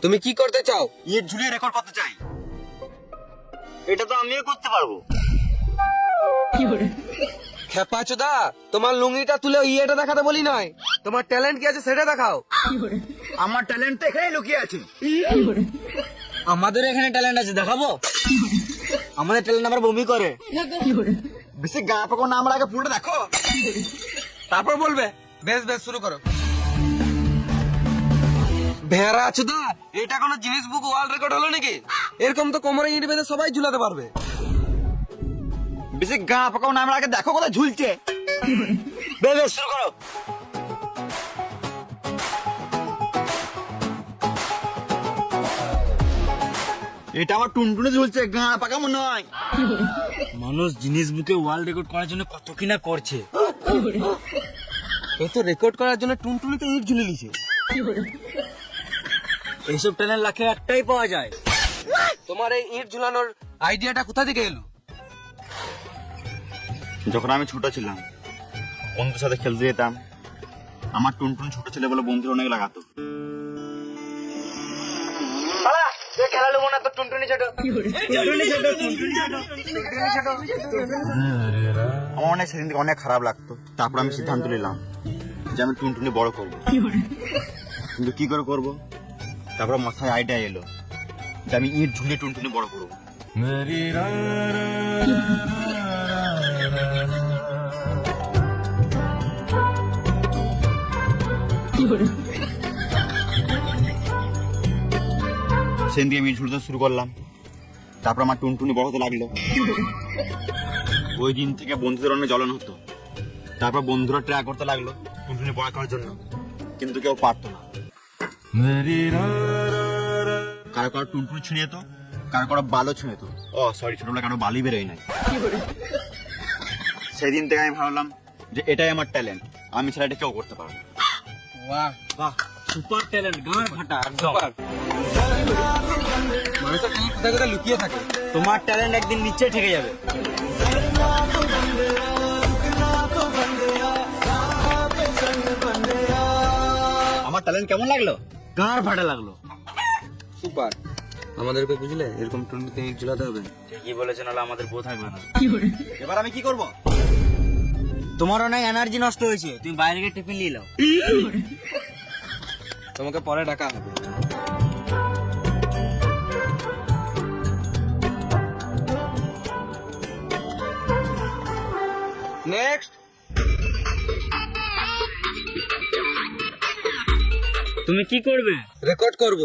তুমি কি করতে চাও? ইট ঝুলিয়ে রেকর্ড করতে চাই। এটা তো আমিও করতে পারবো। খেপাচোদা, তোমার লুঙ্গিটা তুলে ইয়েটা দেখাতে বলি নয়, তোমার ট্যালেন্ট কি আছে সেটা দেখাও। আমার ট্যালেন্ট তো এখানেই লুকিয়ে আছে। আমাদের এখানে ট্যালেন্ট আছে, দেখাবো? আমাদের ট্যালেন্ট আমার বমি করে। বেশি গা পাকো না, আমার আগে পুরোটা দেখো, তারপর বলবে। বেশ বেশ, শুরু করো। ভেড়া আছুদা, এটা কোনো জিনিস বুক ওয়ার্ল্ড রেকর্ড হলো নাকি? এরকম তো কোমরে ইট বেঁধে সবাই ঝুলাতে পারবে। বেশি গা পাকো না, আমার আগে দেখো কোথায় ঝুলছে। বেশ বেশ, শুরু করো। এটা আমার টুনটুনে ঝুলছে, গা পাকামো নয়। মানুষ জিনিস বুকে ওয়ার্ল্ড রেকর্ড করার জন্য কত কিনা করছে। এ তো রেকর্ড করার জন্য টুনটুনিতে ইট ঝুলে নিছে। এইসব ট্যালেন্ট লাখে একটাই পাওয়া যায়। তোমার এই ইট ঝুলানোর আইডিয়াটা কোথা থেকে এলো? যখন আমি ছোট ছিলাম, বন্ধুদের সাথে খেলতে যেতাম। আমার টুনটুন ছোট ছেলে বলে বন্ধুরা অনেক লাগাতো। খেলা নেবো না তো, টুনটুনি ছোট। আমার অনেক সেদিন থেকে অনেক খারাপ লাগতো। তারপর আমি সিদ্ধান্ত নিলাম যে আমি টুনটুনি বড় করবো। কিন্তু কি করে করবো? তারপর মাথায় আইডিয়া এলো যে আমি ইট ঝুলিয়ে টুনটুনি বড় করবো। সেদিন থেকে আমি ঝুলতে শুরু করলাম। তারপর আমার টুনটুনি বড় হতে লাগলো। ওই দিন থেকে বন্ধুদের অনেক জ্বলন হতো। তারপর বন্ধুরা ট্রাই করতে লাগলো টুনটুনি বড় করার জন্য, কিন্তু কেউ পারতো না। কারো কারো টুনটুনি ছিঁড়ে যেত, কারো কারো বালও ছিঁড়ে যেত। ও সরি, ছোটবেলা কারো বালি বেরোয় নাই। সেদিন থেকে আমি ভাবলাম যে এটাই আমার ট্যালেন্ট, আমি ছাড়া এটা কেউ করতে পারবে। বাহ বাহ, সুপার ট্যালেন্ট, গাঁট ফাটা একদম। মানুষের ট্যালেন্ট কোথায় কোথায় লুকিয়ে থাকে। তোমার ট্যালেন্ট একদিন নিচে ঠেকে যাবে। আমার ট্যালেন্ট কেমন লাগলো? গাঁট ফাটা লাগলো। সুপার। আমাদেরকে বুঝলে এরকম টুনটুনিতে ইট ঝুলাতে হবে। ঠিকই বলেছেন, নাহলে আমাদের বউ থাকবে না। এবার আমি কি করব? তোমার অনেক এনার্জি নষ্ট হয়েছে, তুমি বাইরে গিয়ে টিফিন নিয়ে নাও। তোমাকে পরে ডাকা হবে। নেক্সট। তুমি কি করবে? রেকর্ড করব।